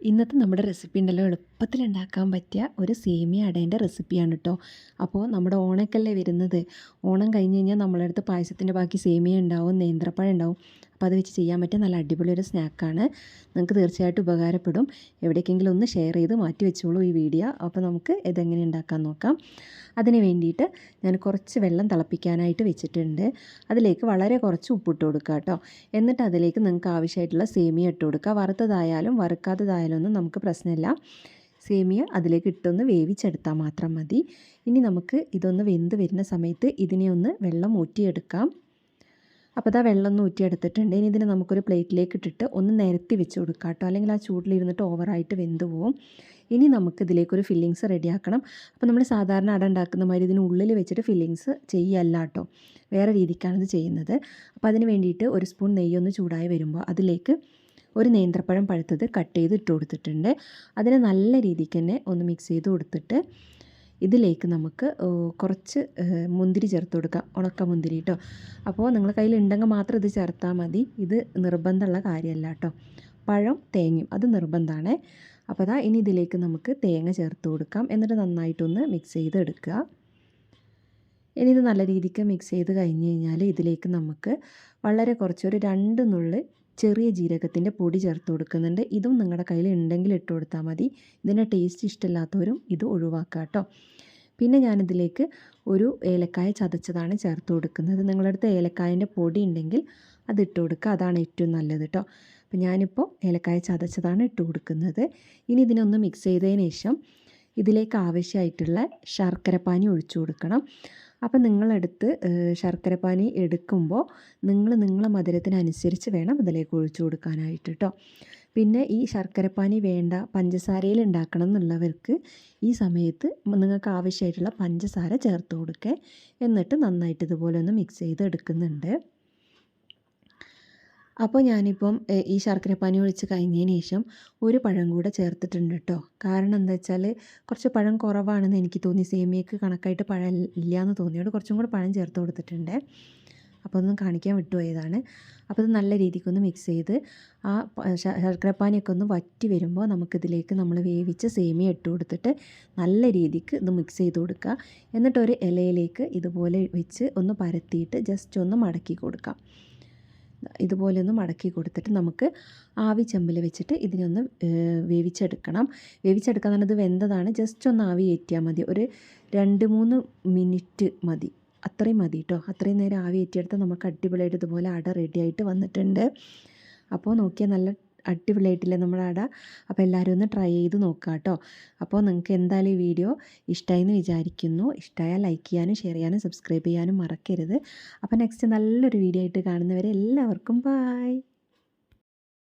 ഇന്നത്തെ നമ്മുടെ റെസിപ്പി ഉണ്ടല്ലോ എളുപ്പത്തിൽ ഉണ്ടാക്കാൻ പറ്റിയ ഒരു സേമിയ അടേൻ്റെ റെസിപ്പിയാണ് കേട്ടോ. അപ്പോൾ നമ്മുടെ ഓണമൊക്കെയല്ലേ വരുന്നത്. ഓണം കഴിഞ്ഞ് കഴിഞ്ഞാൽ നമ്മളെ അടുത്ത് പായസത്തിൻ്റെ ബാക്കി സേമിയ ഉണ്ടാവും, നേന്ത്രപ്പഴം ഉണ്ടാവും. അപ്പോൾ അത് വെച്ച് ചെയ്യാൻ പറ്റിയ നല്ല അടിപൊളി ഒരു സ്നാക്കാണ്. നിങ്ങൾക്ക് തീർച്ചയായിട്ടും ഉപകാരപ്പെടും. എവിടേക്കെങ്കിലും ഒന്ന് ഷെയർ ചെയ്ത് മാറ്റി വെച്ചോളൂ ഈ വീഡിയോ. അപ്പോൾ നമുക്ക് ഇതെങ്ങനെ ഉണ്ടാക്കാൻ നോക്കാം. അതിന് വേണ്ടിയിട്ട് ഞാൻ കുറച്ച് വെള്ളം തിളപ്പിക്കാനായിട്ട് വെച്ചിട്ടുണ്ട്. അതിലേക്ക് വളരെ കുറച്ച് ഉപ്പിട്ട് കൊടുക്കുക കേട്ടോ. എന്നിട്ട് അതിലേക്ക് നിങ്ങൾക്ക് ആവശ്യമായിട്ടുള്ള സേമിയ ഇട്ട് കൊടുക്കുക. വറുത്തതായാലും വറുക്കാത്തതായാലും ഒന്നും നമുക്ക് പ്രശ്നമില്ല. സേമിയ അതിലേക്ക് ഇട്ടൊന്ന് വേവിച്ചെടുത്താൽ മാത്രം മതി. ഇനി നമുക്ക് ഇതൊന്ന് വെന്ത് വരുന്ന സമയത്ത് ഇതിനെ ഒന്ന് വെള്ളം ഊറ്റിയെടുക്കാം. അപ്പോൾ ഇതാ വെള്ളം ഒന്ന് ഊറ്റിയെടുത്തിട്ടുണ്ട്. ഇനി ഇതിനെ നമുക്കൊരു പ്ലേറ്റിലേക്ക് ഇട്ടിട്ട് ഒന്ന് നിരത്തി വെച്ച് കൊടുക്കാം കേട്ടോ. അല്ലെങ്കിൽ ആ ചൂടിലിരുന്നിട്ട് ഓവറായിട്ട് വെന്ത് പോവും. ഇനി നമുക്കിതിലേക്കൊരു ഫില്ലിങ്സ് റെഡിയാക്കണം. അപ്പോൾ നമ്മൾ സാധാരണ അട ഉണ്ടാക്കുന്ന മാതിരി ഇതിനുള്ളിൽ വെച്ചിട്ട് ഫില്ലിങ്സ് ചെയ്യല്ല കേട്ടോ. വേറെ രീതിക്കാണ് ഇത് ചെയ്യുന്നത്. അപ്പോൾ അതിന് വേണ്ടിയിട്ട് ഒരു സ്പൂൺ നെയ്യൊന്ന് ചൂടായി വരുമ്പോൾ അതിലേക്ക് ഒരു നേന്ത്രപ്പഴം പഴുത്തത് കട്ട് ചെയ്ത് ഇട്ട് കൊടുത്തിട്ടുണ്ട്. അതിനെ നല്ല രീതിക്ക് തന്നെ ഒന്ന് മിക്സ് ചെയ്ത് കൊടുത്തിട്ട് ഇതിലേക്ക് നമുക്ക് കുറച്ച് മുന്തിരി ചേർത്ത് കൊടുക്കാം. ഉണക്ക മുന്തിരി കേട്ടോ. അപ്പോൾ നിങ്ങളുടെ കയ്യിൽ ഉണ്ടെങ്കിൽ മാത്രം ഇത് ചേർത്താൽ മതി. ഇത് നിർബന്ധമുള്ള കാര്യമല്ല കേട്ടോ. പഴം തേങ്ങയും അത് നിർബന്ധമാണ്. അപ്പോൾ അതാ ഇനി ഇതിലേക്ക് നമുക്ക് തേങ്ങ ചേർത്ത് കൊടുക്കാം. എന്നിട്ട് നന്നായിട്ടൊന്ന് മിക്സ് ചെയ്ത് എടുക്കുക. ഇനി ഇത് നല്ല രീതിക്ക് മിക്സ് ചെയ്ത് കഴിഞ്ഞ് കഴിഞ്ഞാൽ ഇതിലേക്ക് നമുക്ക് വളരെ കുറച്ചൊരു 2 നുള്ള് ചെറിയ ജീരകത്തിൻ്റെ പൊടി ചേർത്ത് കൊടുക്കുന്നുണ്ട്. ഇതും നിങ്ങളുടെ കയ്യിൽ ഉണ്ടെങ്കിൽ ഇട്ട് കൊടുത്താൽ മതി. ഇതിൻ്റെ ടേസ്റ്റ് ഇഷ്ടമില്ലാത്തവരും ഇത് ഒഴിവാക്കുക കേട്ടോ. പിന്നെ ഞാനിതിലേക്ക് ഒരു ഏലക്കായ ചതച്ചതാണ് ചേർത്ത് കൊടുക്കുന്നത്. നിങ്ങളുടെ അടുത്ത് ഏലക്കായൻ്റെ പൊടി ഉണ്ടെങ്കിൽ അത് ഇട്ട് കൊടുക്കുക. അതാണ് ഏറ്റവും നല്ലത് കേട്ടോ. അപ്പോൾ ഞാനിപ്പോൾ ഏലക്കായ ചതച്ചതാണ് ഇട്ട് കൊടുക്കുന്നത്. ഇനി ഇതിനൊന്ന് മിക്സ് ചെയ്തതിന് ശേഷം ഇതിലേക്ക് ആവശ്യമായിട്ടുള്ള ശർക്കരപ്പാനി ഒഴിച്ചു കൊടുക്കണം. അപ്പം നിങ്ങളെടുത്ത് ശർക്കരപ്പാനി എടുക്കുമ്പോൾ നിങ്ങളെ മധുരത്തിനനുസരിച്ച് വേണം ഇതിലേക്ക് ഒഴിച്ചു കൊടുക്കാനായിട്ട് കേട്ടോ. പിന്നെ ഈ ശർക്കരപ്പാനി വേണ്ട പഞ്ചസാരയിൽ ഉണ്ടാക്കണം എന്നുള്ളവർക്ക് ഈ സമയത്ത് നിങ്ങൾക്ക് ആവശ്യമായിട്ടുള്ള പഞ്ചസാര ചേർത്ത് കൊടുക്കുക. എന്നിട്ട് നന്നായിട്ട് ഇതുപോലെ ഒന്ന് മിക്സ് ചെയ്ത് എടുക്കുന്നുണ്ട്. അപ്പോൾ ഞാനിപ്പം ഈ ശർക്കരപ്പാനി ഒഴിച്ച് കഴിഞ്ഞതിന് ശേഷം ഒരു പഴം കൂടെ ചേർത്തിട്ടുണ്ട് കേട്ടോ. കാരണം എന്താ വെച്ചാൽ കുറച്ച് പഴം കുറവാണെന്ന് എനിക്ക് തോന്നി. സേമിയക്ക് കണക്കായിട്ട് പഴം ഇല്ലയെന്ന് തോന്നിയോട് കുറച്ചും കൂടെ പഴം ചേർത്ത് കൊടുത്തിട്ടുണ്ട്. അപ്പോൾ ഒന്നും കാണിക്കാൻ വിട്ടുപോയതാണ്. അപ്പോൾ ഇത് നല്ല രീതിക്കൊന്ന് മിക്സ് ചെയ്ത് ആ ശർക്കരപ്പാനിയൊക്കെ ഒന്ന് വറ്റി വരുമ്പോൾ നമുക്കിതിലേക്ക് നമ്മൾ വേവിച്ച് സേമിയ ഇട്ട് കൊടുത്തിട്ട് നല്ല രീതിക്ക് ഇത് മിക്സ് ചെയ്ത് കൊടുക്കുക. എന്നിട്ടൊരു ഇലയിലേക്ക് ഇതുപോലെ വെച്ച് ഒന്ന് പരത്തിയിട്ട് ജസ്റ്റ് ഒന്ന് മടക്കി കൊടുക്കാം. ഇതുപോലെ ഒന്ന് മടക്കി കൊടുത്തിട്ട് നമുക്ക് ആവി ചെമ്പിൽ വെച്ചിട്ട് ഇതിനൊന്ന് വേവിച്ചെടുക്കണം. വേവിച്ചെടുക്കാൻ തന്നെ ഇത് വെന്തതാണ്. ജസ്റ്റ് ഒന്ന് ആവി കയറ്റിയാൽ മതി. ഒരു 2-3 മിനിറ്റ് മതി. അത്രയും മതി കേട്ടോ. അത്രയും നേരം ആവി കയറ്റിയെടുത്താൽ നമുക്ക് അടിപൊളിയായിട്ട് ഇതുപോലെ അട റെഡിയായിട്ട് വന്നിട്ടുണ്ട്. അപ്പോൾ നോക്കിയാൽ നല്ല അടിപൊളിയായിട്ടില്ലേ നമ്മുടെ അട. അപ്പോൾ എല്ലാവരും ഒന്ന് ട്രൈ ചെയ്ത് നോക്കുക കേട്ടോ. അപ്പോൾ നിങ്ങൾക്ക് എന്തായാലും ഈ വീഡിയോ ഇഷ്ടമായി എന്ന് വിചാരിക്കുന്നു. ഇഷ്ടമായാൽ ലൈക്ക് ചെയ്യാനും ഷെയർ ചെയ്യാനും സബ്സ്ക്രൈബ് ചെയ്യാനും മറക്കരുത്. അപ്പോൾ നെക്സ്റ്റ് നല്ലൊരു വീഡിയോ ആയിട്ട് കാണുന്നവരെ എല്ലാവർക്കും ബൈ.